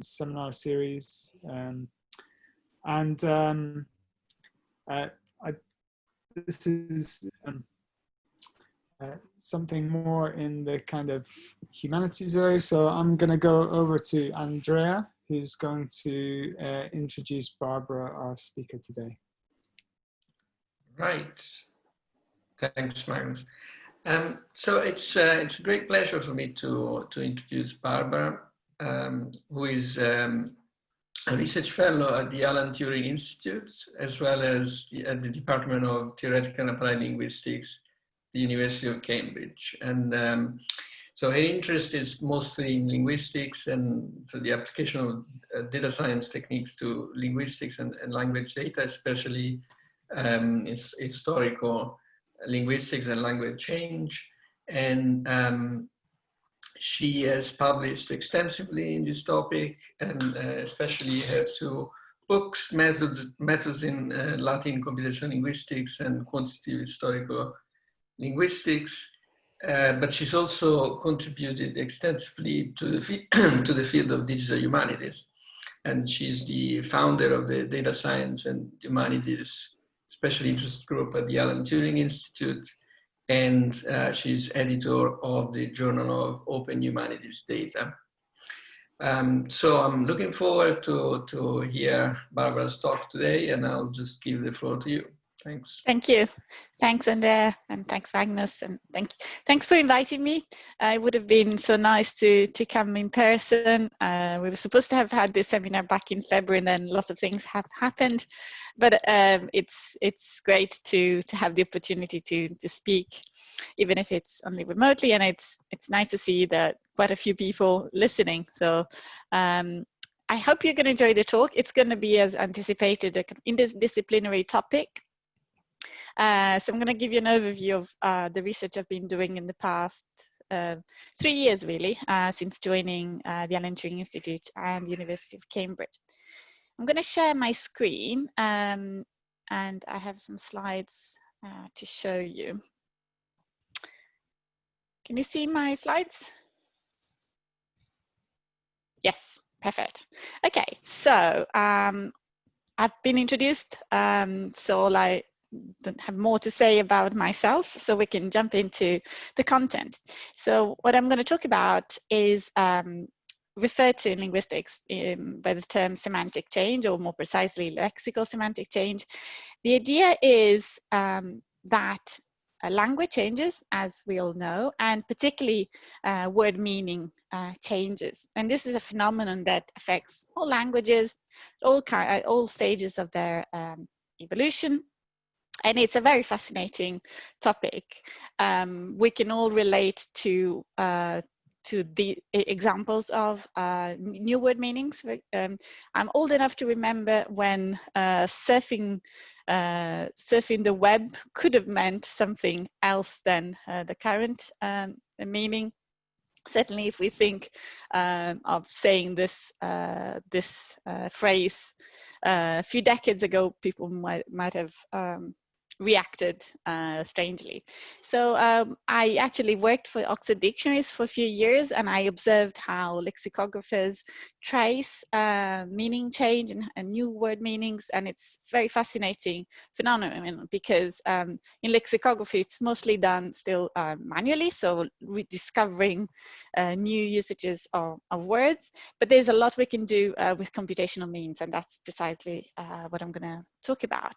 seminar series, and this is something more in the kind of humanities area. So I'm going to go over to Andrea, who's going to introduce Barbara, our speaker today. Right. Thanks, Magnus. So it's a great pleasure for me to introduce Barbara, who is a research fellow at the Alan Turing Institute, as well as at the Department of Theoretical and Applied Linguistics, the University of Cambridge. And so her interest is mostly in linguistics and so the application of data science techniques to linguistics and language data, especially historical linguistics and language change. And she has published extensively in this topic, and especially her two books, Methods in Latin Computational Linguistics and Quantitative Historical Linguistics. But she's also contributed extensively to the field of digital humanities. And she's the founder of the Data Science and Humanities Special Interest Group at the Alan Turing Institute. And she's editor of the Journal of Open Humanities Data. So I'm looking forward to hear Barbara's talk today, and I'll just give the floor to you. Thanks. Thank you. Thanks, Andrea, and thanks, Magnus, and thanks for inviting me. It would have been so nice to come in person. We were supposed to have had this seminar back in February, and then lots of things have happened. But it's great to have the opportunity to speak, even if it's only remotely, and it's nice to see that quite a few people listening. So I hope you're going to enjoy the talk. It's going to be, as anticipated, an interdisciplinary topic. So I'm going to give you an overview of the research I've been doing in the past 3 years, really, since joining the Alan Turing Institute and the University of Cambridge. I'm going to share my screen, and I have some slides to show you. Can you see my slides? Yes, perfect. Okay, so I've been introduced, so I don't have more to say about myself, so we can jump into the content. So what I'm going to talk about is referred to in linguistics by the term semantic change, or more precisely lexical semantic change. The idea is that language changes, as we all know, and particularly word meaning changes. And this is a phenomenon that affects all languages, all stages of their evolution. And it's a very fascinating topic. We can all relate to the examples of new word meanings. I'm old enough to remember when surfing the web could have meant something else than the current meaning. Certainly, if we think of saying this phrase a few decades ago, people might have reacted strangely. So I actually worked for Oxford Dictionaries for a few years, and I observed how lexicographers trace meaning change and new word meanings, and it's very fascinating phenomenon because in lexicography it's mostly done still manually, so rediscovering new usages of words, but there's a lot we can do with computational means, and that's precisely what I'm going to talk about.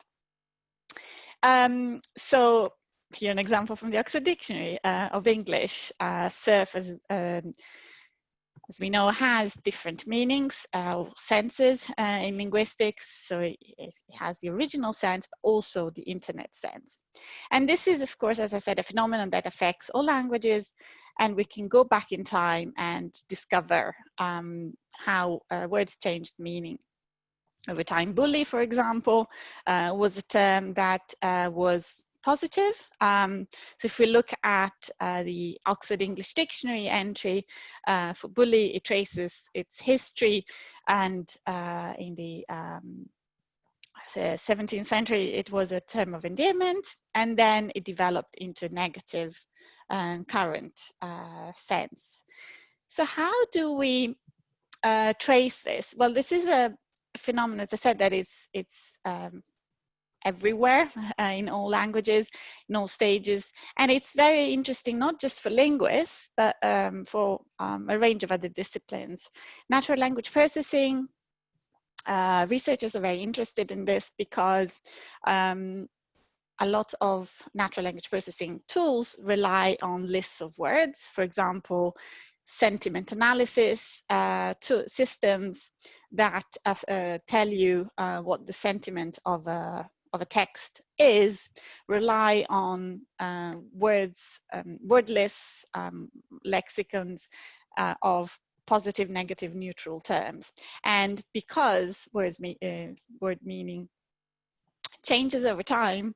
So here an example from the Oxford Dictionary of English. Surf, as we know, has different meanings, senses in linguistics. So it has the original sense, but also the internet sense. And this is, of course, as I said, a phenomenon that affects all languages, and we can go back in time and discover how words changed meaning over time. Bully, for example, was a term that was positive. So if we look at the Oxford English Dictionary entry for bully, it traces its history, and in the 17th century, it was a term of endearment, and then it developed into negative and current sense. So how do we trace this? Well, this is a phenomenon, as I said, that it's everywhere in all languages, in all stages. And it's very interesting, not just for linguists, but for a range of other disciplines. Natural language processing, researchers are very interested in this because a lot of natural language processing tools rely on lists of words. For example, sentiment analysis systems that tell you what the sentiment of a text is, rely on words, word lists, lexicons of positive, negative, neutral terms. And because word meaning changes over time,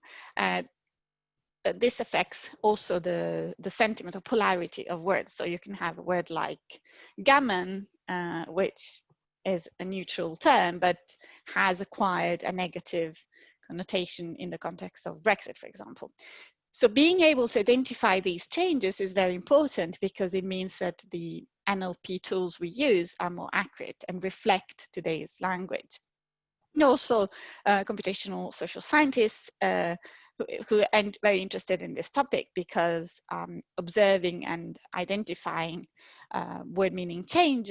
this affects also the sentiment or polarity of words. So you can have a word like gammon, which is a neutral term, but has acquired a negative connotation in the context of Brexit, for example. So being able to identify these changes is very important, because it means that the NLP tools we use are more accurate and reflect today's language. And also computational social scientists who are very interested in this topic, because observing and identifying word meaning change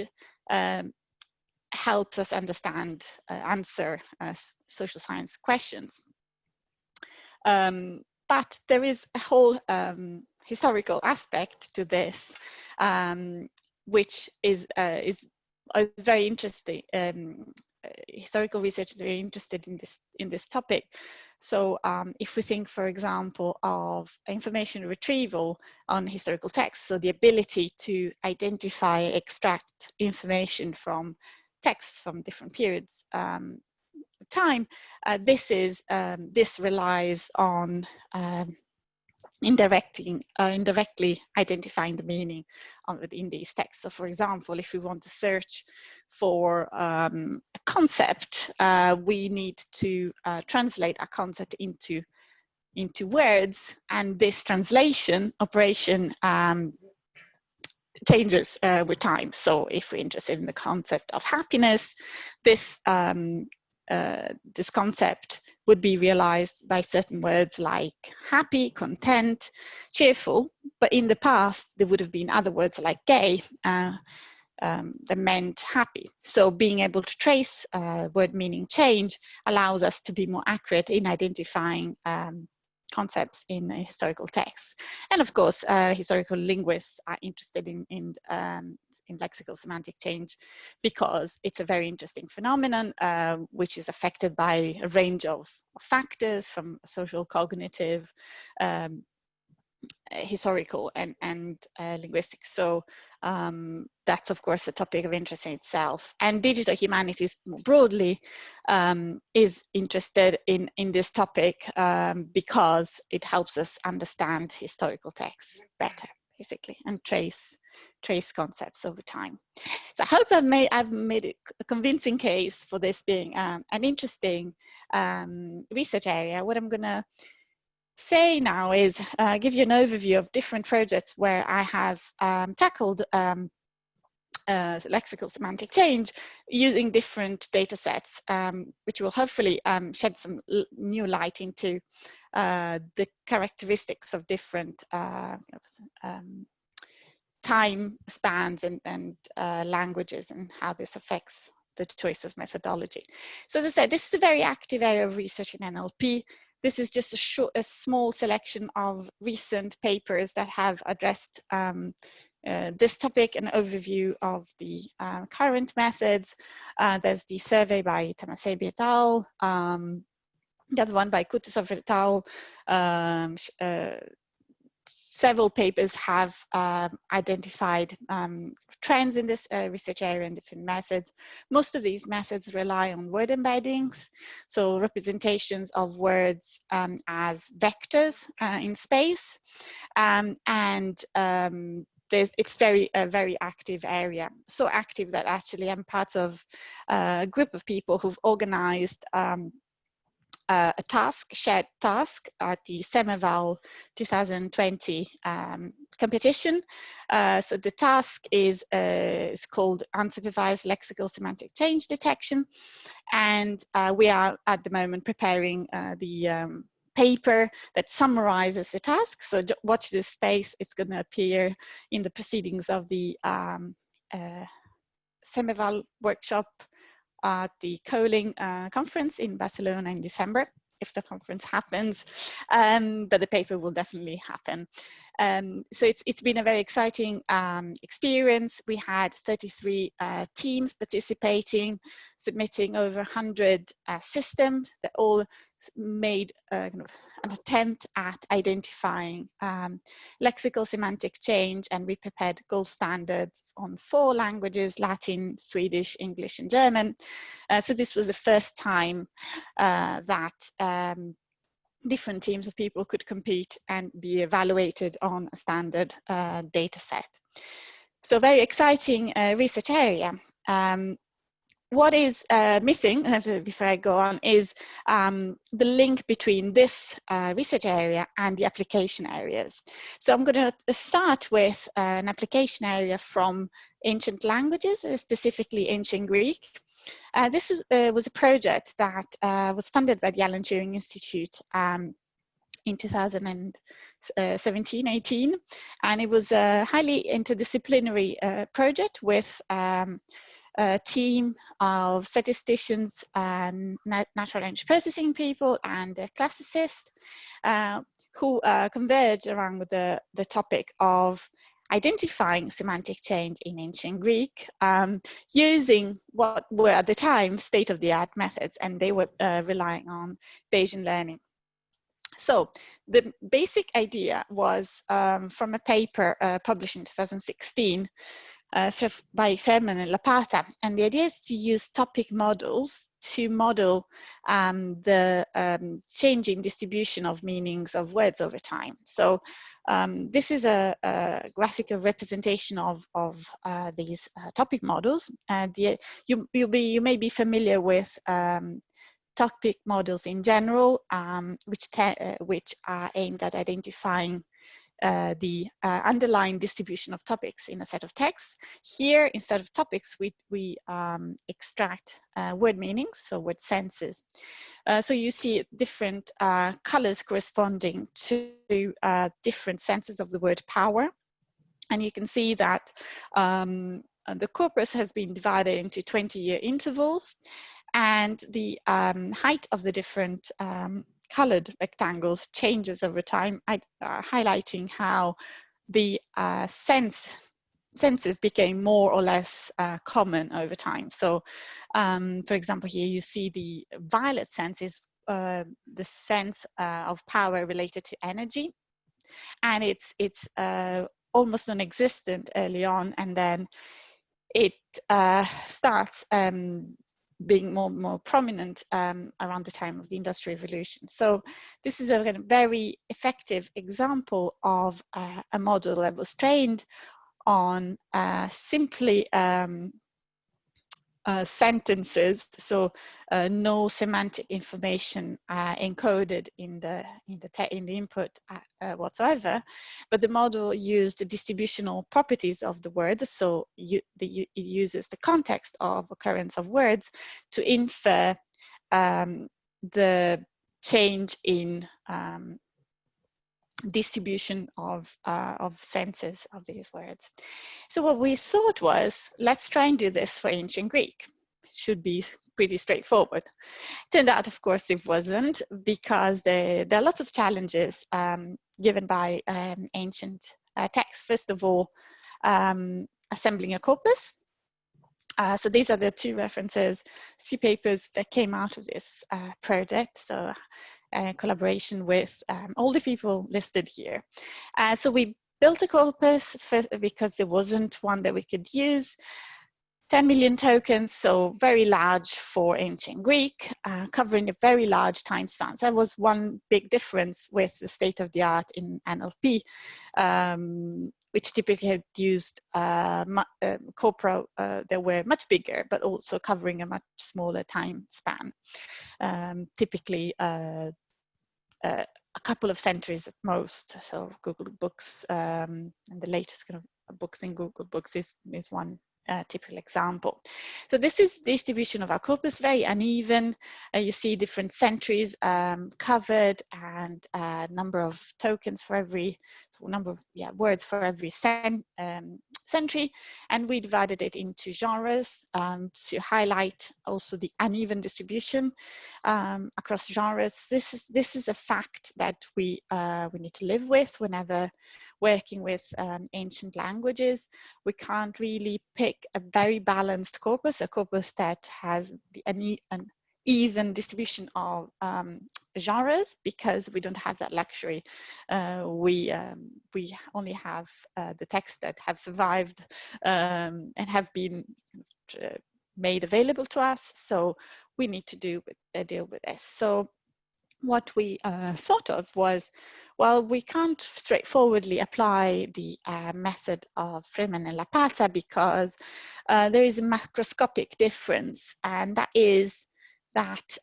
helps us understand, answer social science questions. But there is a whole historical aspect to this, which is very interesting. Historical research is very interested in this topic. So if we think, for example, of information retrieval on historical texts, so the ability to identify, extract information from texts from different periods of time, this relies on indirectly identifying the meaning in these texts. So for example, if we want to search for a concept, we need to translate a concept into words, and this translation operation changes with time. So if we're interested in the concept of happiness, this concept would be realized by certain words like happy, content, cheerful. But in the past, there would have been other words like gay that meant happy. So being able to trace word meaning change allows us to be more accurate in identifying concepts in historical texts. And of course, historical linguists are interested in lexical semantic change, because it's a very interesting phenomenon which is affected by a range of factors, from social, cognitive, historical, and linguistics. So that's of course a topic of interest in itself. And digital humanities more broadly is interested in this topic because it helps us understand historical texts better, basically, and trace concepts over time. So I hope I've made a convincing case for this being an interesting research area. What I'm going to say now is give you an overview of different projects where I have tackled lexical semantic change using different data sets, which will hopefully shed some new light into the characteristics of different time spans and languages, and how this affects the choice of methodology. So as I said, this is a very active area of research in NLP. This is just a small selection of recent papers that have addressed this topic, an overview of the current methods. There's the survey by Tamasebi et al. The other one by Kutuzov et al. Several papers have identified trends in this research area and different methods. Most of these methods rely on word embeddings, so representations of words as vectors in space, it's a very active area, so active that actually I'm part of a group of people who've organized a task, shared task at the Semeval 2020 competition. So the task is called Unsupervised Lexical Semantic Change Detection. And we are at the moment preparing the paper that summarizes the task. So watch this space. It's going to appear in the proceedings of the Semeval workshop at the COLING conference in Barcelona in December, if the conference happens, but the paper will definitely happen. So it's been a very exciting experience. We had 33 teams participating, submitting over 100 systems that all made kind of an attempt at identifying lexical semantic change, and we prepared gold standards on 4 languages: Latin, Swedish, English, and German. So this was the first time that different teams of people could compete and be evaluated on a standard data set. So very exciting research area. What is missing, before I go on, is the link between this research area and the application areas. So I'm going to start with an application area from ancient languages, specifically ancient Greek. This was a project that was funded by the Alan Turing Institute in 2017-18, and it was a highly interdisciplinary project with a team of statisticians and natural language processing people and classicists who converged around the topic of identifying semantic change in ancient Greek using what were at the time state-of-the-art methods, and they were relying on Bayesian learning. So the basic idea was from a paper published in 2016 by Ferman and Lapata, and the idea is to use topic models to model the changing distribution of meanings of words over time. So this is a graphical representation of these topic models. You may be familiar with topic models in general, which are aimed at identifying the underlying distribution of topics in a set of texts. Here, instead of topics, we extract word meanings, so word senses. So you see different colors corresponding to different senses of the word power. And you can see that the corpus has been divided into 20-year intervals, and the height of the different colored rectangles changes over time, highlighting how the senses became more or less common over time. So, for example, here you see the violet sense is the sense of power related to energy, and it's almost non-existent early on, and then it starts being more prominent around the time of the Industrial Revolution. So this is a very effective example of a model that was trained on simply sentences, so no semantic information encoded in the input whatsoever, but the model used the distributional properties of the word. So it uses the context of occurrence of words to infer the change in distribution of senses of these words. So what we thought was, let's try and do this for ancient Greek. It should be pretty straightforward. Turned out, of course, it wasn't, because there are lots of challenges given by ancient texts. First of all, assembling a corpus. So these are the 2 references, 2 papers that came out of this project. So collaboration with all the people listed here. So we built a corpus because there wasn't one that we could use. 10 million tokens, so very large for ancient Greek, covering a very large time span. So that was one big difference with the state of the art in NLP which typically had used corpora that were much bigger, but also covering a much smaller time span, typically a couple of centuries at most. So Google Books and the latest kind of books in Google Books is one typical example. So this is distribution of our corpus, very uneven. You see different centuries covered, and a number of tokens for every, so number of words for every century, and we divided it into genres to highlight also the uneven distribution across genres. This is a fact that we need to live with whenever working with ancient languages. We can't really pick a very balanced corpus, a corpus that has an even distribution of genres, because we don't have that luxury. We only have the texts that have survived and have been made available to us. So we need to deal with this. So what we thought of was, well, we can't straightforwardly apply the method of Freeman and Lapazza, because there is a macroscopic difference, and that is that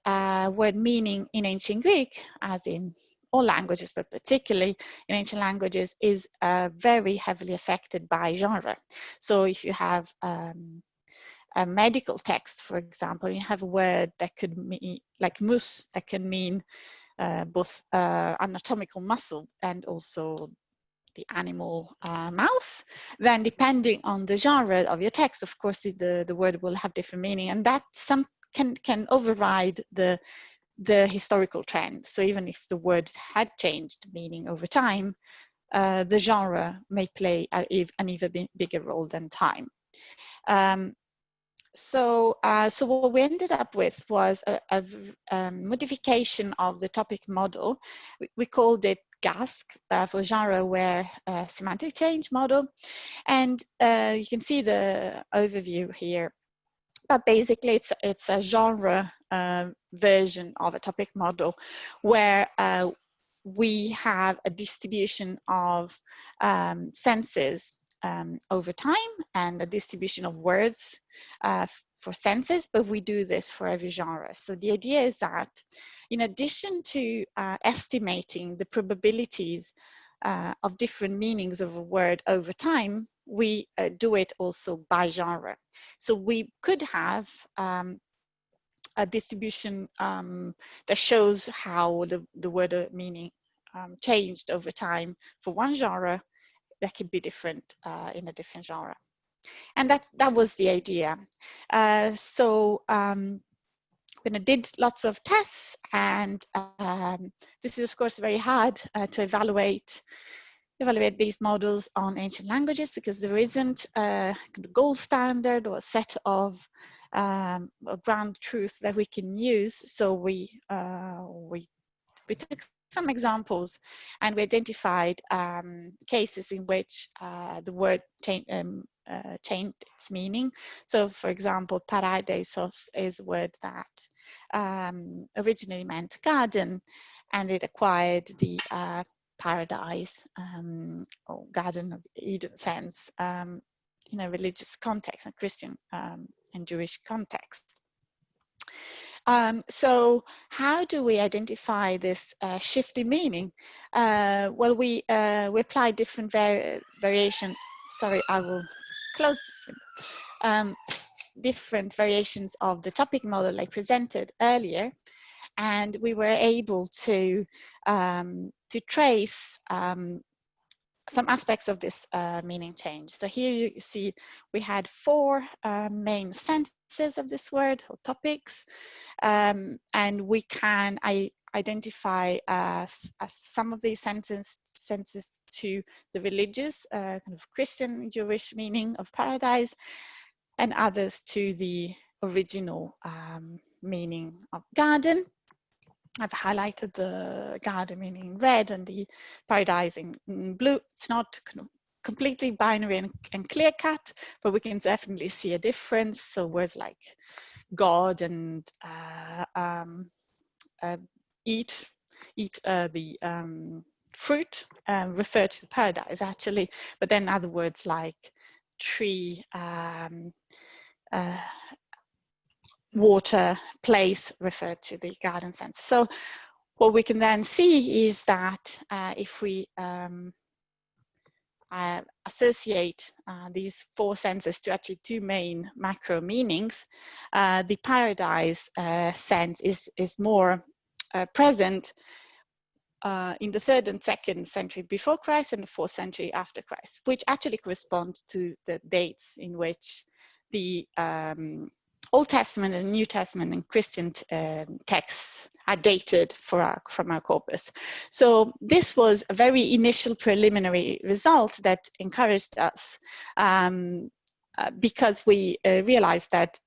word meaning in ancient Greek, as in all languages, but particularly in ancient languages, is very heavily affected by genre. So if you have a medical text, for example, you have a word that could mean, like mus, that can mean both anatomical muscle and also the animal mouse, then depending on the genre of your text, of course, the word will have different meaning, and that can override the historical trend. So even if the word had changed meaning over time, the genre may play an even bigger role than time. So what we ended up with was a modification of the topic model. We called it GASC for Genre Aware Semantic Change Model. And you can see the overview here. But basically, it's a genre version of a topic model where we have a distribution of senses over time and a distribution of words for senses, but we do this for every genre. So the idea is that in addition to estimating the probabilities of different meanings of a word over time, we do it also by genre. So we could have a distribution that shows how the word meaning changed over time for one genre that could be different in a different genre. And that was the idea. When I did lots of tests, and this is of course very hard to evaluate these models on ancient languages, because there isn't a gold standard or a set of ground truths that we can use. So we took some examples, and we identified cases in which the word changed its meaning. So for example, paradeisos is a word that originally meant garden, and it acquired the paradise or Garden of Eden sense in a religious context, a Christian and Jewish context. So how do we identify this shift in meaning? Well, we apply different variations. Sorry, I will close this window. Different variations of the topic model I presented earlier, and we were able to trace some aspects of this meaning change. So here you see we had 4 main senses of this word, or topics, and we can identify some of these senses to the religious, kind of Christian, Jewish meaning of paradise, and others to the original meaning of garden. I've highlighted the garden meaning in red and the paradise in blue. It's not completely binary and clear cut, but we can definitely see a difference. So words like God and eat the fruit refer to paradise actually, but then other words like tree, water, place refer to the garden sense. So what we can then see is that if we associate these four senses to actually two main macro meanings, the paradise sense is more present in the 3rd and 2nd century before Christ and the 4th century after Christ, which actually correspond to the dates in which the Old Testament and New Testament and Christian texts are dated from our corpus. So this was a very initial preliminary result that encouraged us because we realized that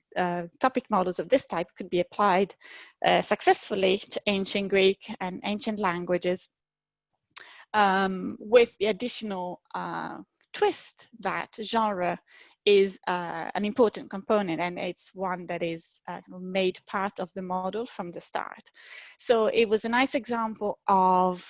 topic models of this type could be applied successfully to ancient Greek and ancient languages, with the additional twist that genre is an important component, and it's one that is made part of the model from the start. So it was a nice example of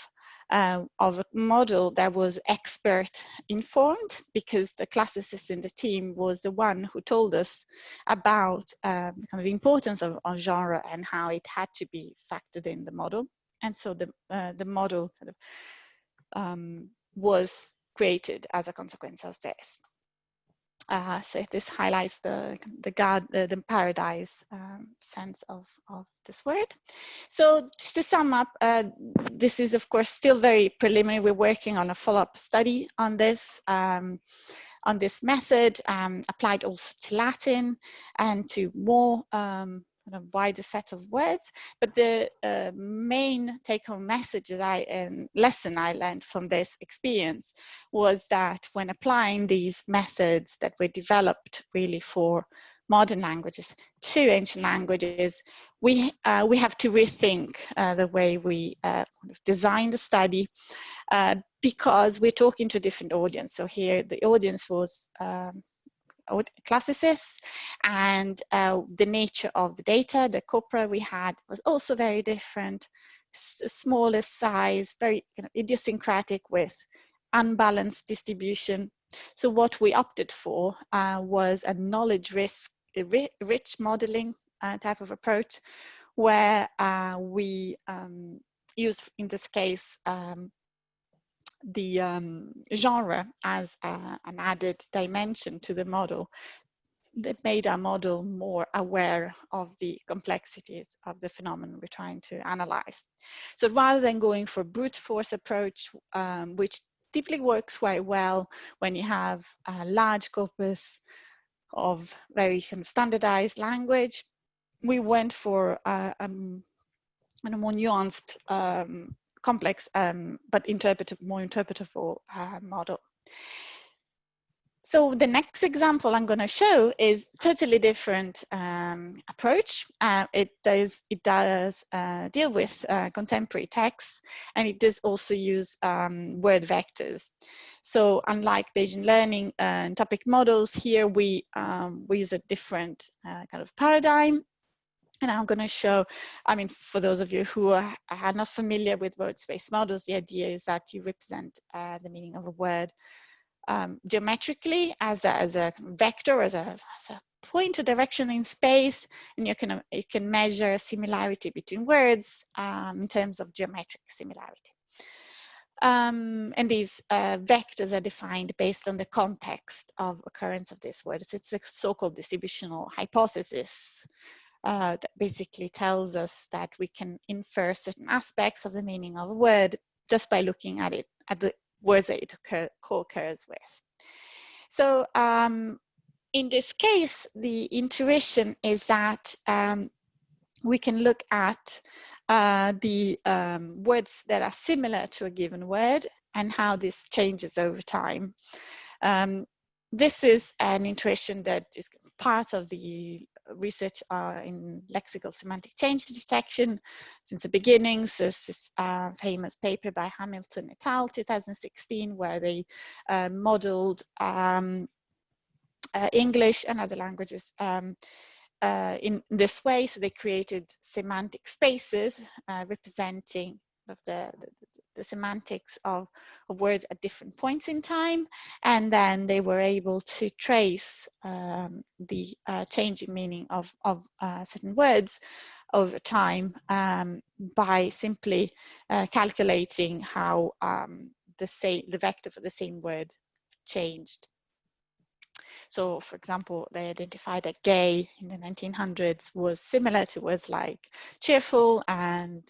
a model that was expert informed, because the classicist in the team was the one who told us about kind of the importance of genre and how it had to be factored in the model. And so the model kind of was created as a consequence of this. So this highlights the paradise sense of this word. So just to sum up, this is of course still very preliminary. We're working on a follow-up study on this method, applied also to Latin and to more kind of wider set of words. But the main take-home message lesson I learned from this experience was that when applying these methods that were developed really for modern languages to ancient languages, we have to rethink the way we design the study, because we're talking to a different audience. So here the audience was classicists, and the nature of the data, the corpora we had was also very different, smaller size, very kind of idiosyncratic with unbalanced distribution. So what we opted for was a knowledge rich modeling type of approach, where we use, in this case, the genre as an added dimension to the model that made our model more aware of the complexities of the phenomenon we're trying to analyze. So rather than going for brute force approach, which typically works quite well when you have a large corpus of very kind of standardized language, we went for a more nuanced, complex, but more interpretable model. So the next example I'm going to show is totally different approach. It does deal with contemporary texts, and it does also use word vectors. So unlike Bayesian learning and topic models, here we use a different kind of paradigm. And I'm going to show, I mean, for those of you who are not familiar with word-space models, the idea is that you represent the meaning of a word geometrically as a vector, as a point or direction in space, and you can measure similarity between words in terms of geometric similarity. And these vectors are defined based on the context of occurrence of this word. So it's a so-called distributional hypothesis that basically tells us that we can infer certain aspects of the meaning of a word just by looking at it, at the words that it co-occurs with. So in this case, the intuition is that we can look at the words that are similar to a given word and how this changes over time. This is an intuition that is part of the research in lexical semantic change detection since the beginnings. There's this famous paper by Hamilton et al. 2016, where they modeled English and other languages in this way. So they created semantic spaces representing the the semantics of words at different points in time, and then they were able to trace the changing meaning of certain words over time by simply calculating how the vector for the same word changed. So, for example, they identified that gay in the 1900s was similar to words like cheerful and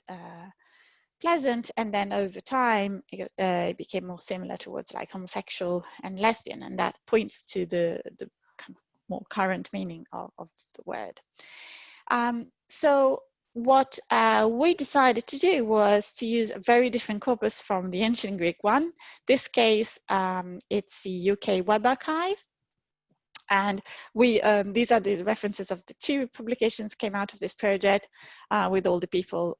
pleasant, and then over time it became more similar to words like homosexual and lesbian, and that points to the kind of more current meaning of the word. So what we decided to do was to use a very different corpus from the ancient Greek one. This case, it's the UK Web Archive. And we, these are the references of the 2 publications came out of this project with all the people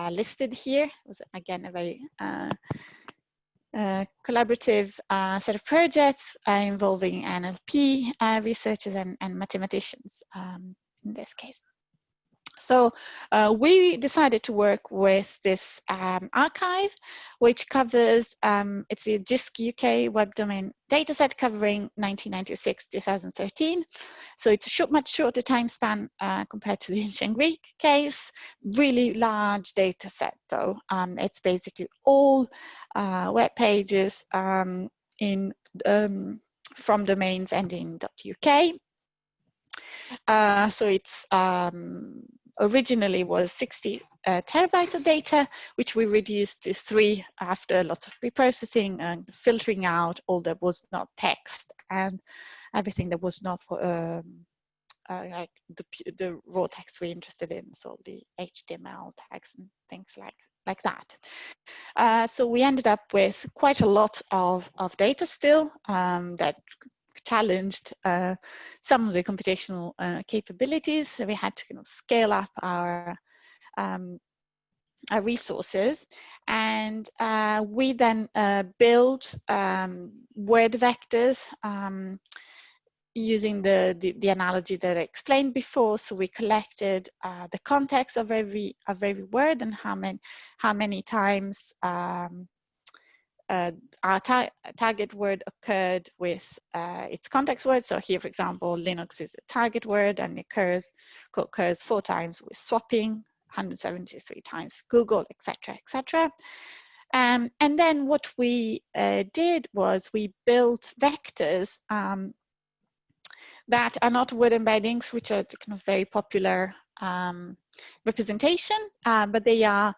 listed here. It was, again, a very collaborative set of projects involving NLP researchers and mathematicians in this case. So we decided to work with this archive, which covers, it's the JISC UK web domain dataset covering 1996-2013. So it's a much shorter time span compared to the ancient Greek case. Really large data set though. It's basically all web pages from domains ending .uk. So it's originally was 60 terabytes of data, which we reduced to 3 after lots of preprocessing and filtering out all that was not text and everything that was not like the raw text we're interested in, so the HTML tags and things like that. So we ended up with quite a lot of data still that challenged some of the computational capabilities. So we had to kind of scale up our resources, and we then built word vectors using the analogy that I explained before. So we collected the context of every word and how many times our target word occurred with its context word. So here, for example, Linux is a target word and occurs 4 times with swapping, 173 times Google, etc., etc. And then what we did was we built vectors that are not word embeddings, which are kind of very popular representation, but they are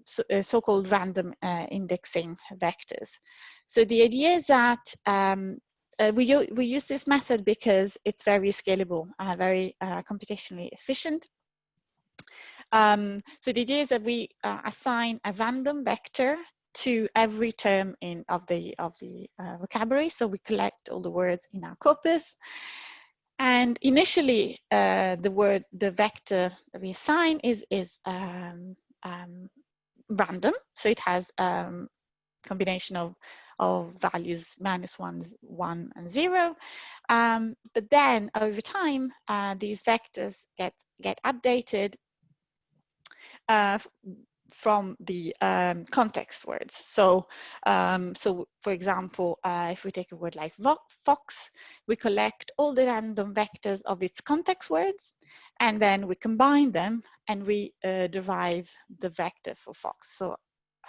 so-called random indexing vectors. So the idea is that we use this method because it's very scalable, very computationally efficient. So the idea is that we assign a random vector to every term of the vocabulary. So we collect all the words in our corpus. And initially, the vector that we assign is random. So it has combination of values -1 and 0. But then over time, these vectors get updated from the context words. So, so for example, if we take a word like fox, we collect all the random vectors of its context words, and then we combine them and we derive the vector for fox.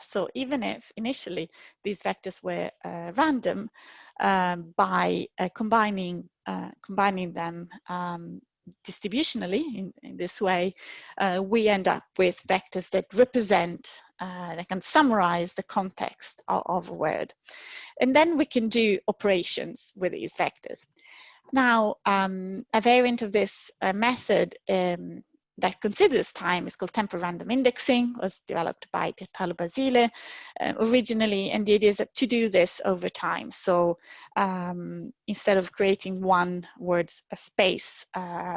So even if initially these vectors were random, by combining them distributionally in this way, we end up with vectors that represent, that can summarize the context of a word. And then we can do operations with these vectors. Now, a variant of this method that considers time is called temporal random indexing, was developed by Pierpaolo Basile originally, and the idea is that to do this over time. So instead of creating one word space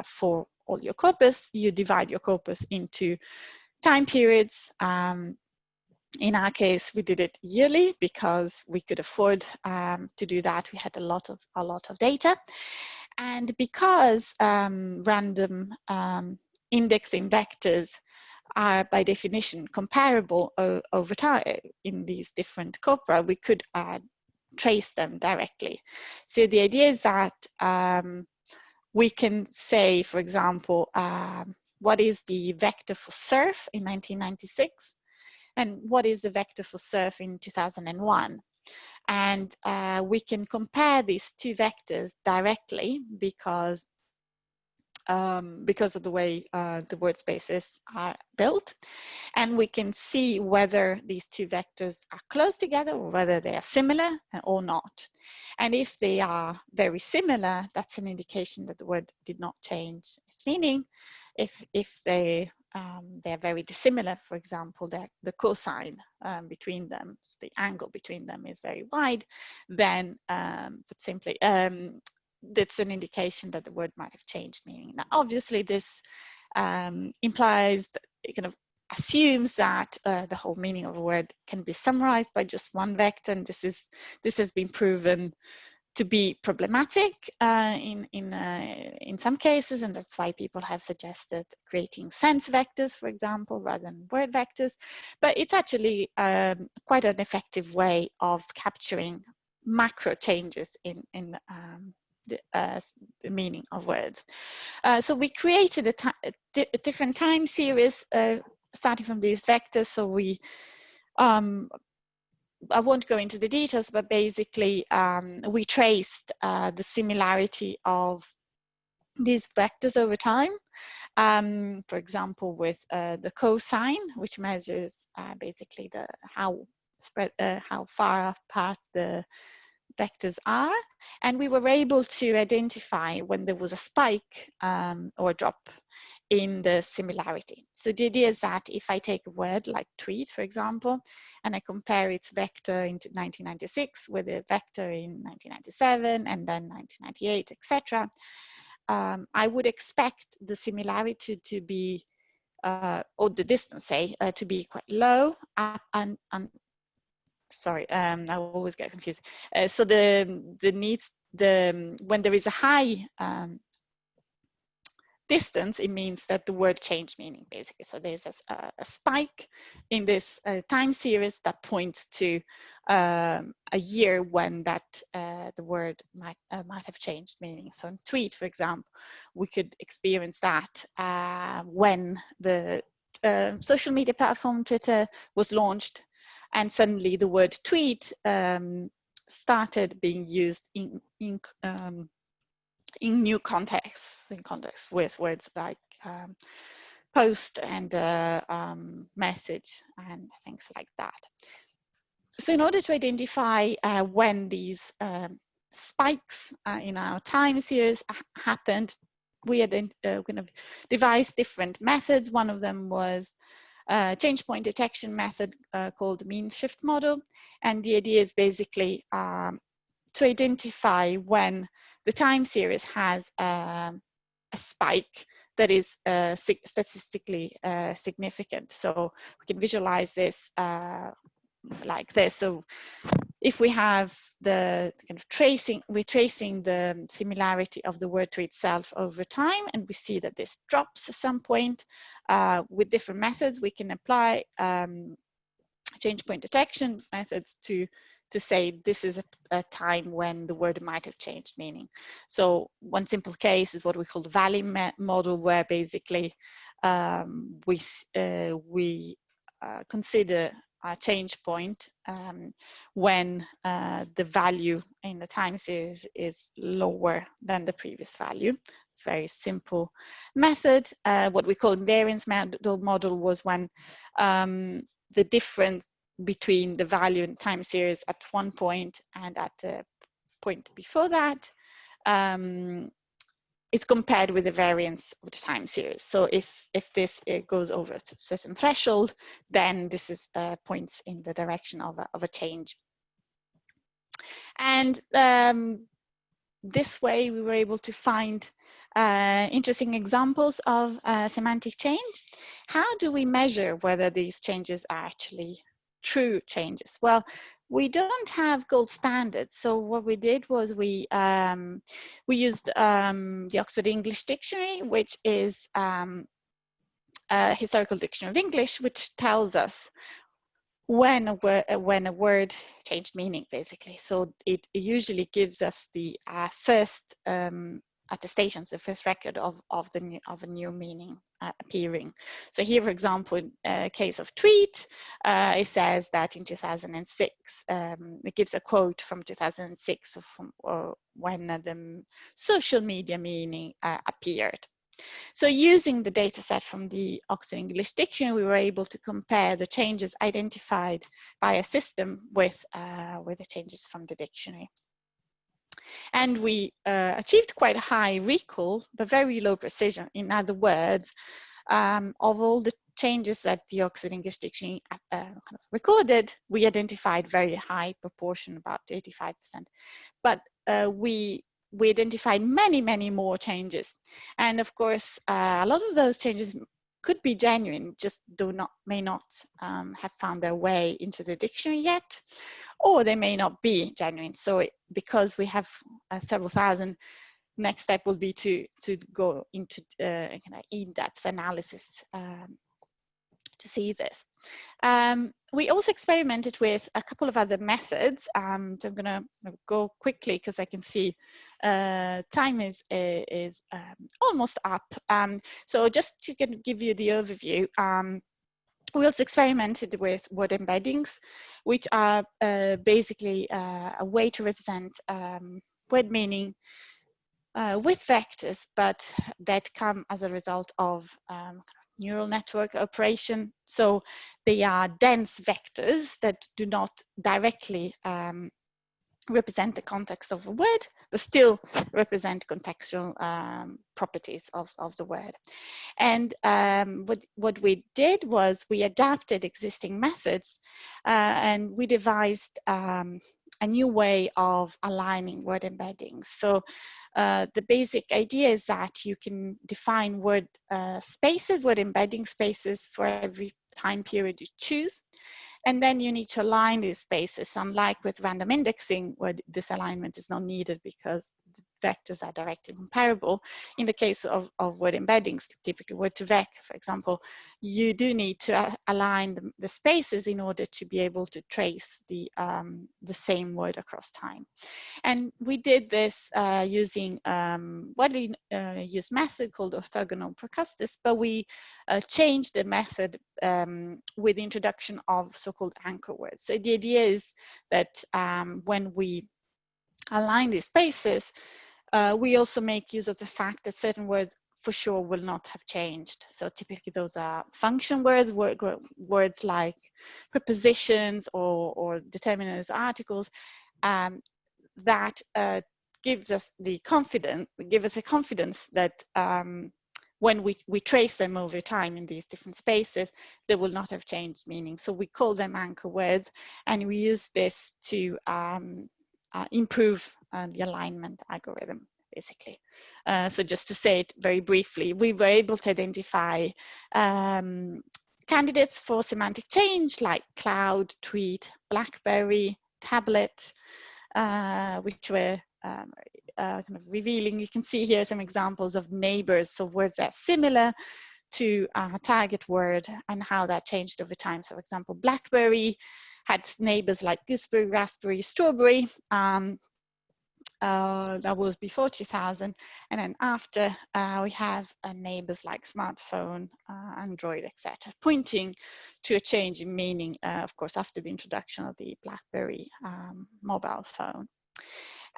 for all your corpus, you divide your corpus into time periods. In our case, we did it yearly because we could afford to do that. We had a lot of data, and because random indexing vectors are by definition comparable over time in these different corpora, we could trace them directly. So the idea is that we can say, for example, what is the vector for surf in 1996 and what is the vector for surf in 2001. And we can compare these two vectors directly because of the way the word spaces are built. And we can see whether these two vectors are close together or whether they are similar or not. And if they are very similar, that's an indication that the word did not change its meaning. If they're very dissimilar, for example, the cosine between them, so the angle between them is very wide, then but simply that's an indication that the word might have changed meaning. Now, obviously, this implies, it kind of assumes that the whole meaning of a word can be summarized by just one vector, and this has been proven to be problematic in some cases, and that's why people have suggested creating sense vectors, for example, rather than word vectors. But it's actually quite an effective way of capturing macro changes in the meaning of words. So we created a different time series starting from these vectors. So we I won't go into the details, but basically we traced the similarity of these vectors over time. For example, with the cosine, which measures basically how far apart the vectors are, and we were able to identify when there was a spike or a drop in the similarity. So the idea is that if I take a word like tweet, for example, and I compare its vector in 1996 with a vector in 1997 and then 1998, etc., I would expect the similarity to be, or the distance, say, to be quite low. Sorry, I always get confused. So when there is a high distance, it means that the word changed meaning, basically. So there's a spike in this time series that points to a year when that the word might have changed meaning. So in tweet, for example, we could experience that when the social media platform Twitter was launched, and suddenly the word tweet started being used in new contexts, in context with words like post and message and things like that. So in order to identify when these spikes in our time series happened, we had kind of devised different methods. One of them was change point detection method called the mean shift model. And the idea is basically to identify when the time series has a spike that is statistically significant. So we can visualize this like this. So if we have the kind of we're tracing the similarity of the word to itself over time, and we see that this drops at some point. With different methods, we can apply change point detection methods to say this is a time when the word might have changed meaning. So one simple case is what we call the valley model, where basically we consider a change point when the value in the time series is lower than the previous value. It's a very simple method. What we call variance model was when the difference between the value in time series at one point and at the point before that is compared with the variance of the time series. So if this goes over a certain threshold, then this is points in the direction of a change. And this way we were able to find interesting examples of semantic change. How do we measure whether these changes are actually true changes? Well, we don't have gold standards. So what we did was we used the Oxford English Dictionary, which is historical dictionary of English, which tells us when a word changed meaning, basically. So it usually gives us the first attestations, the first record of a new meaning appearing. So here, for example, in case of tweet, it says that in 2006, it gives a quote from 2006 or when the social media meaning appeared. So using the data set from the Oxford English Dictionary, we were able to compare the changes identified by a system with the changes from the dictionary. And we achieved quite a high recall, but very low precision. In other words, of all the changes that the Oxford English Dictionary kind of recorded, we identified very high proportion, about 85%. But we identified many more changes. And of course, a lot of those changes could be genuine, just may not have found their way into the dictionary yet, or they may not be genuine. So because we have several thousand, next step will be to go into kind of in-depth analysis to see this. We also experimented with a couple of other methods. So I'm going to go quickly because I can see time is almost up. So just to give you the overview, we also experimented with word embeddings, which are basically a way to represent word meaning with vectors, but that come as a result of neural network operation. So they are dense vectors that do not directly represent the context of a word, but still represent contextual properties of the word. And what we did was we adapted existing methods and we devised a new way of aligning word embeddings. So the basic idea is that you can define word spaces, word embedding spaces for every time period you choose. And then you need to align these spaces, unlike with random indexing, where this alignment is not needed because the vectors are directly comparable. In the case of word embeddings, typically word to vec, for example, you do need to align the spaces in order to be able to trace the same word across time. And we did this using widely used method called orthogonal procustes, but we changed the method with the introduction of so-called anchor words. So the idea is that when we align these spaces, we also make use of the fact that certain words for sure will not have changed. So typically those are function words, words like prepositions or determiners, articles, that gives us the confidence, that when we trace them over time in these different spaces, they will not have changed meaning. So we call them anchor words, and we use this to improve the alignment algorithm, basically. So just to say it very briefly, we were able to identify candidates for semantic change like cloud, tweet, BlackBerry, tablet, which were kind of revealing. You can see here some examples of neighbors, so words that are similar to a target word and how that changed over time. So for example, BlackBerry had neighbors like gooseberry, raspberry, strawberry. That was before 2000, and then after we have neighbors like smartphone, Android, etc., pointing to a change in meaning, of course, after the introduction of the BlackBerry mobile phone.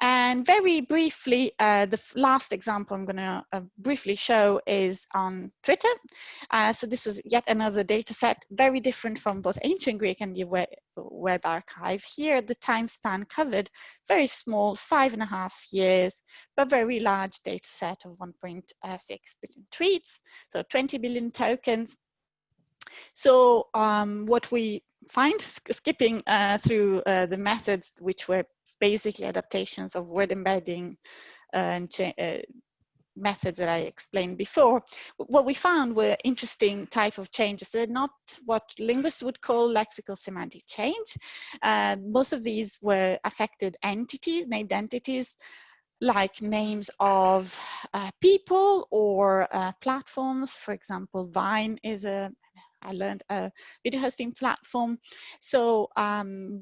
And very briefly, the last example I'm going to briefly show is on Twitter. So this was yet another data set, very different from both ancient Greek and the web archive. Here, the time span covered very small, 5.5 years, but very large data set of 1.6 billion tweets, so 20 billion tokens. So what we find, skipping through the methods which were basically adaptations of word embedding and methods that I explained before, what we found were interesting type of changes. They're not what linguists would call lexical semantic change. Most of these were affected entities, named entities, like names of people or platforms. For example, Vine is I learned a video hosting platform. So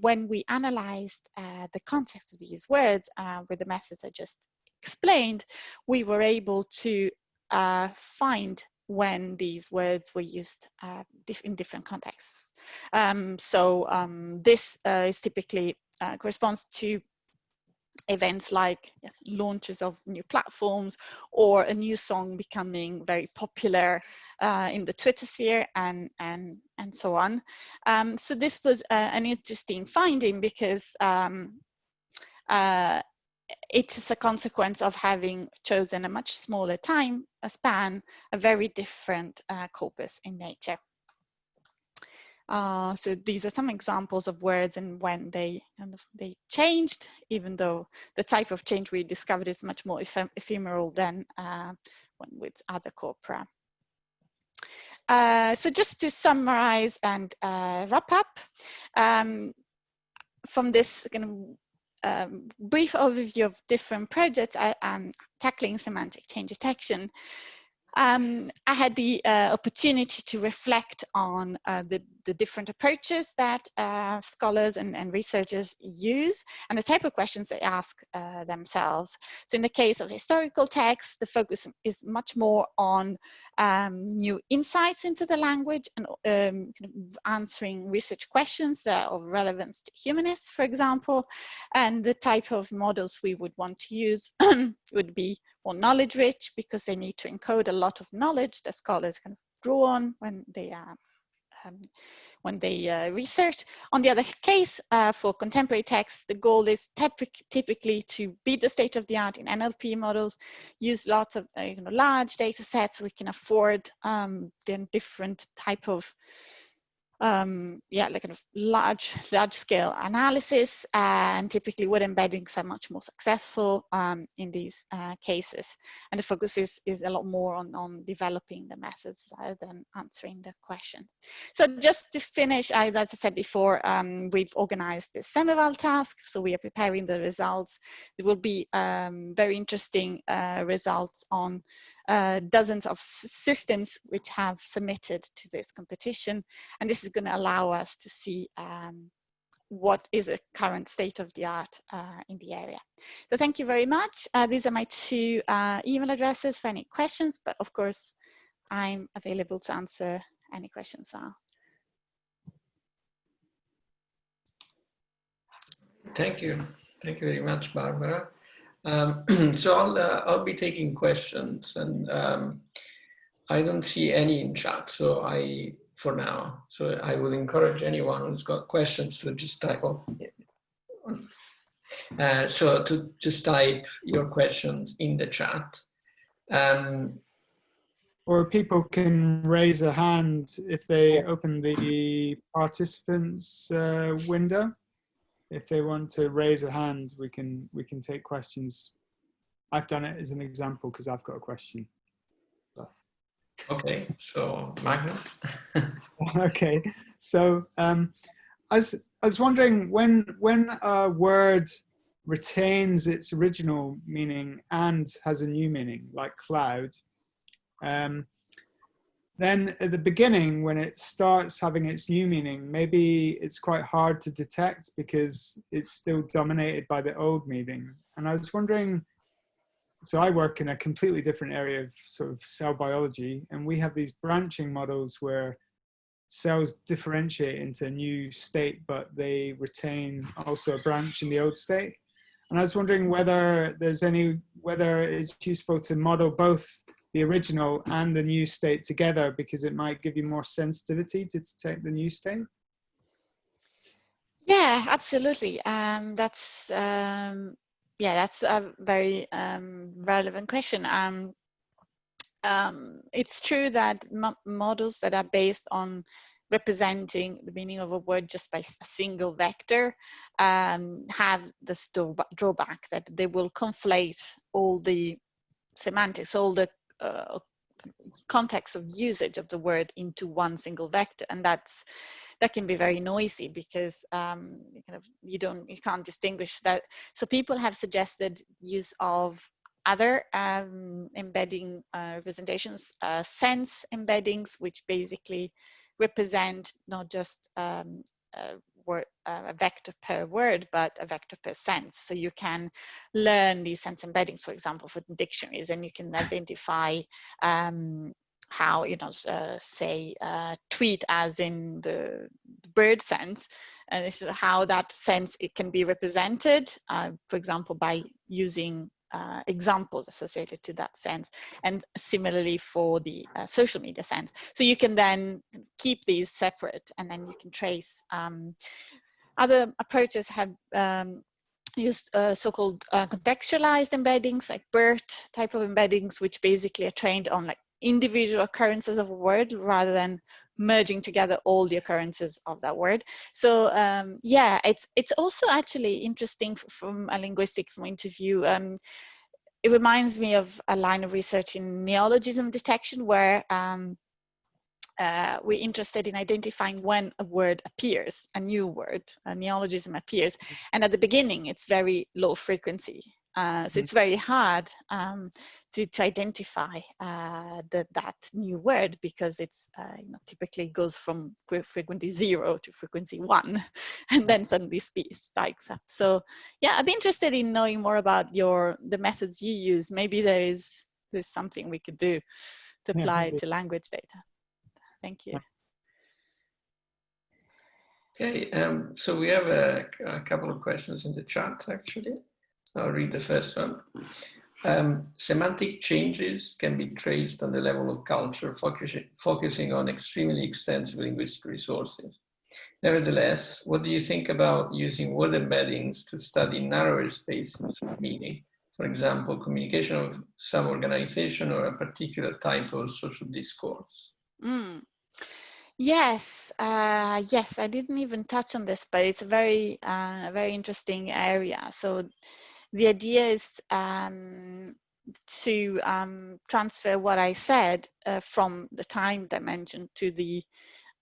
when we analyzed the context of these words with the methods I just explained, we were able to find when these words were used in different contexts. This is typically corresponds to events like launches of new platforms or a new song becoming very popular in the Twitter sphere and so on. So this was an interesting finding because it is a consequence of having chosen a much smaller time span, a very different corpus in nature. So these are some examples of words and when they changed, even though the type of change we discovered is much more ephemeral than one with other corpora. So just to summarize and wrap up, from this kind of brief overview of different projects tackling semantic change detection, I had the opportunity to reflect on the different approaches that scholars and researchers use and the type of questions they ask themselves. So in the case of historical texts, the focus is much more on new insights into the language and kind of answering research questions that are of relevance to humanists, for example. And the type of models we would want to use would be more knowledge rich because they need to encode a lot of knowledge that scholars kind of draw on when they research. On the other case, for contemporary texts, the goal is typically to be the state of the art in NLP models, use lots of large data sets so we can afford then different type of like kind of large scale analysis, and typically word embeddings are much more successful in these cases, and the focus is a lot more on developing the methods rather than answering the question. So just to finish, as I said before, we've organized this SEMEVAL task, so we are preparing the results. There will be very interesting results on dozens of systems which have submitted to this competition, and this is going to allow us to see what is a current state of the art in the area. So thank you very much. These are my two email addresses for any questions, but of course I'm available to answer any questions now. Thank you very much, Barbara. So I'll be taking questions, and I don't see any in chat, so for now. So I would encourage anyone who's got questions to just type so to just type your questions in the chat. Or people can raise a hand if they open the participants window. If they want to raise a hand, we can take questions. I've done it as an example because I've got a question. Okay, so Magnus. Okay, so I was wondering when a word retains its original meaning and has a new meaning, like cloud, then at the beginning, when it starts having its new meaning, maybe it's quite hard to detect because it's still dominated by the old meaning. And I was wondering, so I work in a completely different area of sort of cell biology, and we have these branching models where cells differentiate into a new state, but they retain also a branch in the old state. And I was wondering whether it's useful to model both the original and the new state together, because it might give you more sensitivity to detect the new state. Yeah, absolutely. That's a very relevant question. It's true that models that are based on representing the meaning of a word just by a single vector have this drawback that they will conflate all the semantics, all the context of usage of the word into one single vector, and that's that can be very noisy because you can't distinguish that. So people have suggested use of other embedding representations, sense embeddings, which basically represent not just a vector per word, but a vector per sense. So you can learn these sense embeddings, for example, for dictionaries, and you can identify how, say tweet as in the bird sense, and this is how that sense it can be represented, for example, by using examples associated to that sense, and similarly for the social media sense. So you can then keep these separate, and then you can trace. Other approaches have used so-called contextualized embeddings, like BERT type of embeddings, which basically are trained on like individual occurrences of a word rather than merging together all the occurrences of that word. So yeah, it's also actually interesting from a linguistic point of view. It reminds me of a line of research in neologism detection, where we're interested in identifying when a word appears, a new word, a neologism appears. And at the beginning, it's very low frequency. So it's very hard to identify that new word, because it's typically goes from frequency 0 to frequency 1, and then suddenly spikes up. So yeah, I'd be interested in knowing more about the methods you use. Maybe there's something we could do to apply to language data. Thank you. Okay, so we have a couple of questions in the chat, actually. I'll read the first one. Semantic changes can be traced on the level of culture, focusing on extremely extensive linguistic resources. Nevertheless, what do you think about using word embeddings to study narrower spaces of meaning? For example, communication of some organization or a particular type of social discourse. Yes, yes, I didn't even touch on this, but it's a very, very interesting area. So the idea is to transfer what I said from the time dimension to the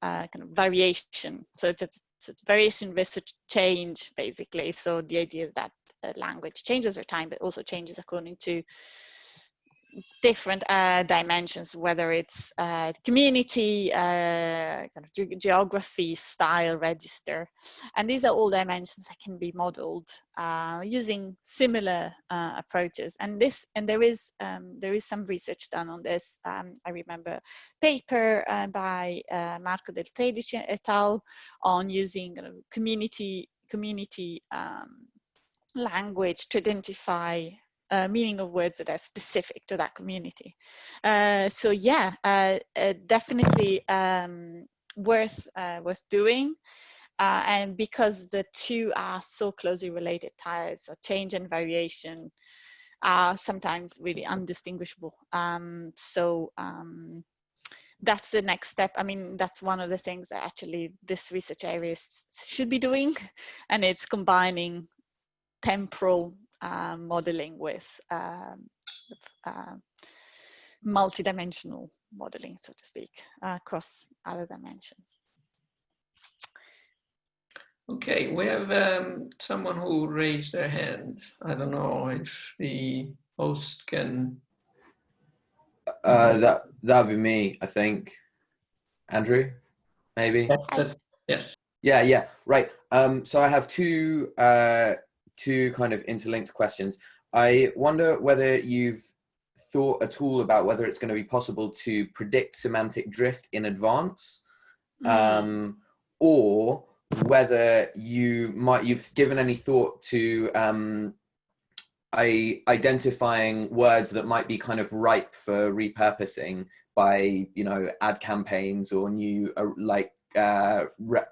kind of variation. So it's variation versus change, basically. So the idea is that language changes over time, but also changes according to different dimensions, whether it's community, kind of geography, style, register, and these are all dimensions that can be modeled using similar approaches. And there is some research done on this. I remember a paper by Marco Del Tredici et al. On using community language to identify meaning of words that are specific to that community. So yeah, definitely worth doing. And because the two are so closely related, so change and variation are sometimes really undistinguishable. That's the next step. I mean, that's one of the things that actually this research area should be doing, and it's combining temporal modeling with multidimensional modeling, so to speak, across other dimensions. Okay, we have someone who raised their hand. I don't know if the host can. That'd be me, I think. Andrew, maybe. Yes. Yeah. Right. So I have two kind of interlinked questions. I wonder whether you've thought at all about whether it's going to be possible to predict semantic drift in advance, or whether you've given any thought to identifying words that might be kind of ripe for repurposing by, ad campaigns or new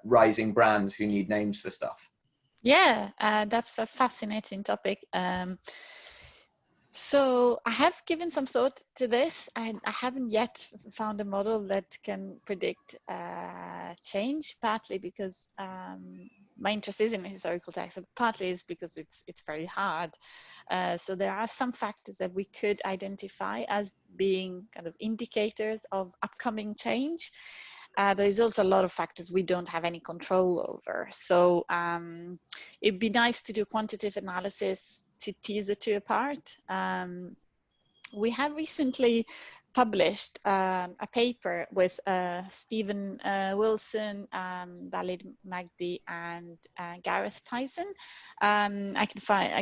rising brands who need names for stuff. Yeah, that's a fascinating topic. So I have given some thought to this, and I haven't yet found a model that can predict change, partly because my interest is in historical text, and partly is because it's very hard. So there are some factors that we could identify as being kind of indicators of upcoming change. but there's also a lot of factors we don't have any control over. So it'd be nice to do quantitative analysis to tease the two apart. We have recently published a paper with Stephen Wilson, Walid Magdi, and Gareth Tyson. I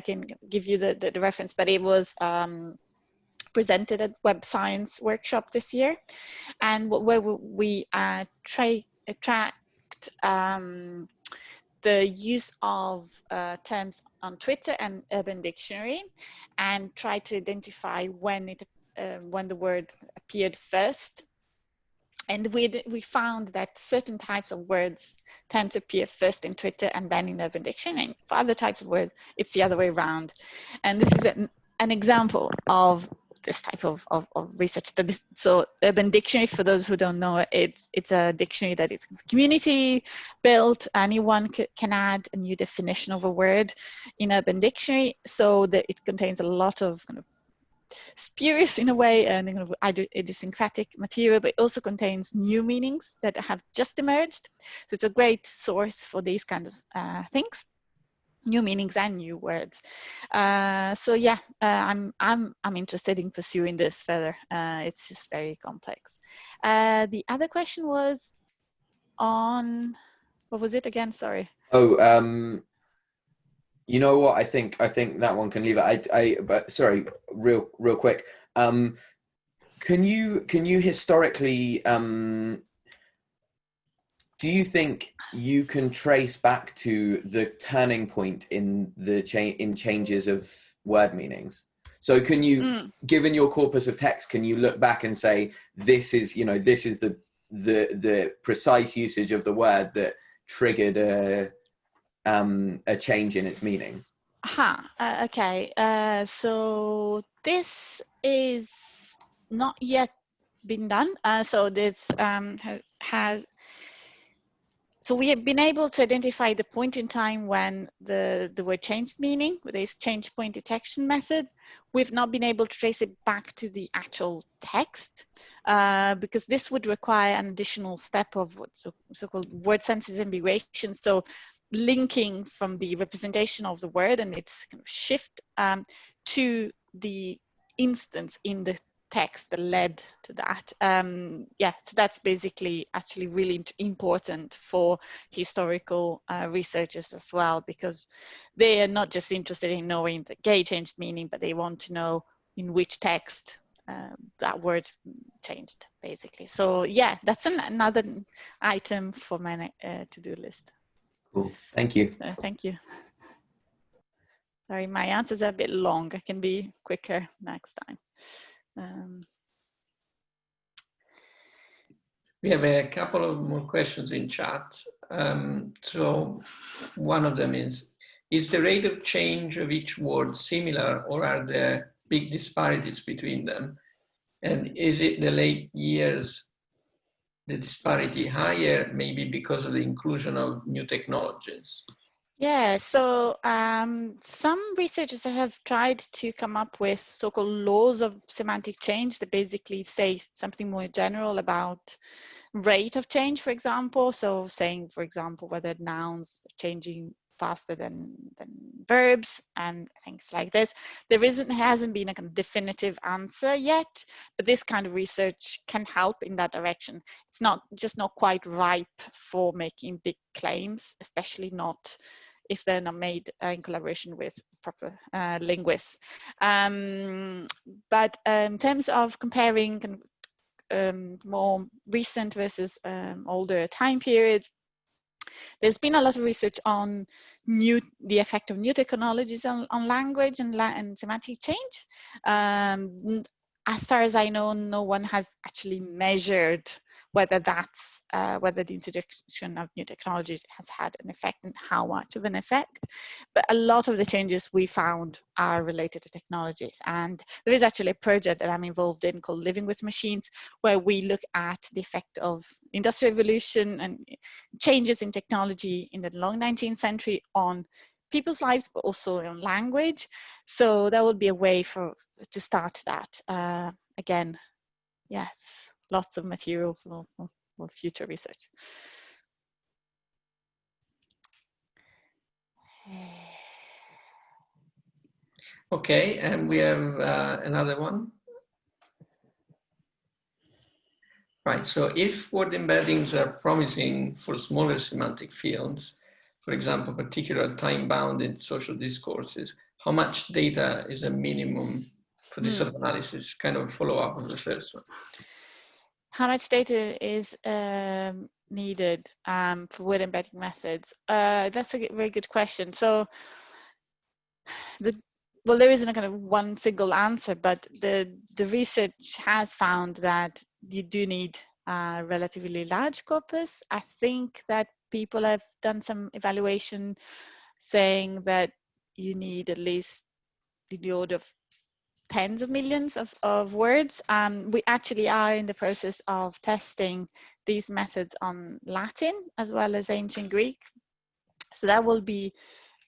can give you the reference, but it was presented at Web Science Workshop this year, and where we tracked the use of terms on Twitter and Urban Dictionary, and tried to identify when the word appeared first. And we found that certain types of words tend to appear first in Twitter and then in Urban Dictionary. And for other types of words, it's the other way around. And this is an example of this type of research studies. So Urban Dictionary, for those who don't know, it's a dictionary that is community built. Anyone can add a new definition of a word in Urban Dictionary, so that it contains a lot of kind of spurious in a way and kind of idiosyncratic material, but it also contains new meanings that have just emerged. So it's a great source for these kind of things. New meanings and new words. So yeah, I'm interested in pursuing this further. It's just very complex. The other question was on, what was it again? Sorry. Oh, you know what? I think that one can leave it. But sorry, real quick. Can you historically? Do you think you can trace back to the turning point in the changes of word meanings? So can you, given your corpus of text, can you look back and say this is the precise usage of the word that triggered a change in its meaning? Okay. So this is not yet been done. So this So we have been able to identify the point in time when the word changed meaning with these change point detection methods. We've not been able to trace it back to the actual text because this would require an additional step of what's so-called word sensitive ambiguation. So linking from the representation of the word and its kind of shift to the instance in the text that led to that. Yeah, so that's basically actually really important for historical researchers as well, because they are not just interested in knowing that gay changed meaning, but they want to know in which text that word changed, basically. So yeah, that's another item for my to-do list. Cool, thank you. So, thank you. Sorry, my answers are a bit long. I can be quicker next time. We have a couple of more questions in chat. So one of them is the rate of change of each word similar, or are there big disparities between them? And is it the late years, the disparity higher, maybe because of the inclusion of new technologies? Yeah, so some researchers have tried to come up with so-called laws of semantic change that basically say something more general about rate of change, for example. So saying, for example, whether nouns are changing faster than verbs and things like this. There hasn't been a kind of definitive answer yet, but this kind of research can help in that direction. It's not quite ripe for making big claims, especially not if they're not made in collaboration with proper linguists. But in terms of comparing kind of, more recent versus older time periods, there's been a lot of research on the effect of new technologies on language and semantic change. As far as I know, no one has actually measured whether the introduction of new technologies has had an effect and how much of an effect. But a lot of the changes we found are related to technologies. And there is actually a project that I'm involved in called Living with Machines, where we look at the effect of industrial revolution and changes in technology in the long 19th century on people's lives, but also on language. So that would be a way to start that. Again, yes, lots of material for future research. Okay, and we have another one. Right, so if word embeddings are promising for smaller semantic fields, for example, particular time-bounded social discourses, how much data is a minimum for this sort of analysis? Kind of follow-up of the first one. How much data is needed for word embedding methods? That's a very good question. So, well, there isn't a kind of one single answer, but the research has found that you do need a relatively large corpus. I think that people have done some evaluation saying that you need at least the order of tens of millions of words. We actually are in the process of testing these methods on Latin as well as ancient Greek. So that will be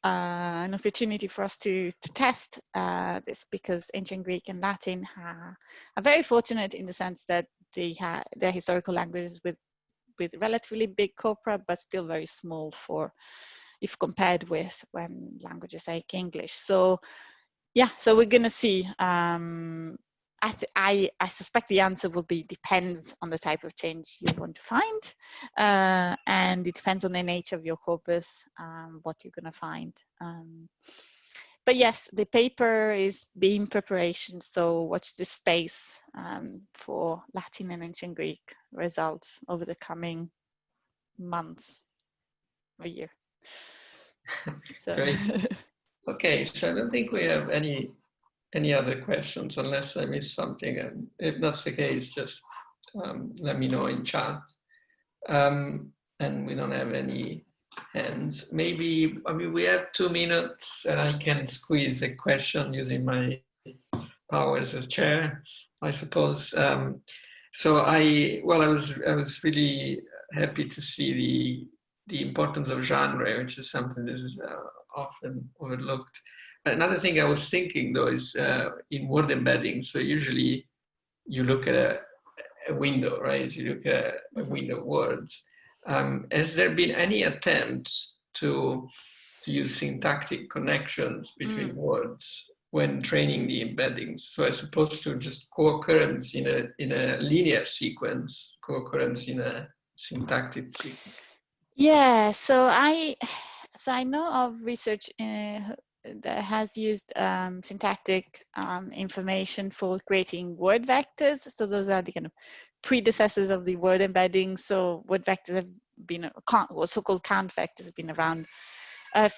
an opportunity for us to test this, because ancient Greek and Latin are very fortunate in the sense that they're historical languages with relatively big corpora, but still very small if compared with when languages like English. So yeah, so we're going to see. I suspect the answer will be depends on the type of change you want to find, and it depends on the nature of your corpus, what you're going to find. But yes, the paper is being preparation, so watch this space for Latin and ancient Greek results over the coming months or year. So. Great. Okay, so I don't think we have any other questions, unless I missed something. And if that's the case, just let me know in chat. And we don't have any hands. Maybe, I mean, we have 2 minutes and I can squeeze a question using my powers as chair, I suppose. So I was really happy to see the importance of genre, which is something that is often overlooked. Another thing I was thinking though is in word embedding. So usually you look at a window, right? You look at a window of words. Has there been any attempt to use syntactic connections between words when training the embeddings? So as opposed to just co-occurrence in a linear sequence, co-occurrence in a syntactic sequence. Yeah, so I know of research that has used syntactic information for creating word vectors. So those are the kind of predecessors of the word embedding. So word vectors have been, or so-called count vectors have been around a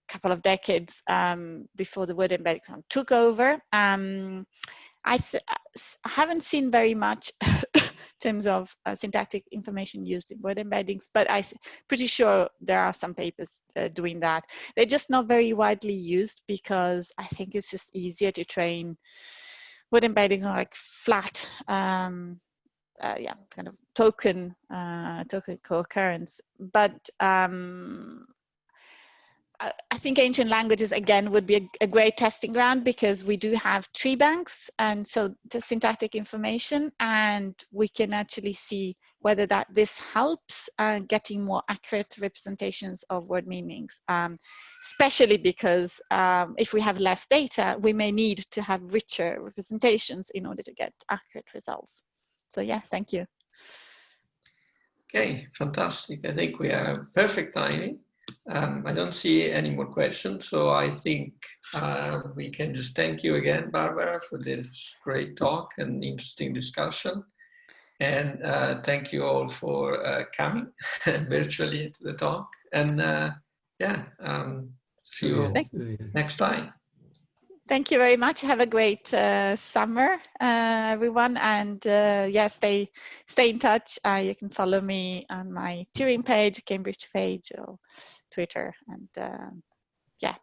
couple of decades before the word embedding took over. I haven't seen very much in terms of syntactic information used in word embeddings, but I'm pretty sure there are some papers doing that. They're just not very widely used because I think it's just easier to train word embeddings on like flat, kind of token co-occurrence. But I think ancient languages, again, would be a great testing ground because we do have tree banks and so the syntactic information, and we can actually see whether this helps getting more accurate representations of word meanings, especially because if we have less data, we may need to have richer representations in order to get accurate results. So yeah, thank you. Okay, fantastic. I think we have perfect timing. I don't see any more questions, so I think we can just thank you again, Barbara, for this great talk and interesting discussion. And thank you all for coming virtually to the talk. And see you next time. Thank you very much. Have a great summer, everyone. And stay in touch. You can follow me on my Turing page, Cambridge page, or Twitter. And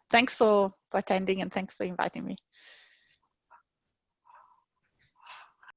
thanks for attending and thanks for inviting me.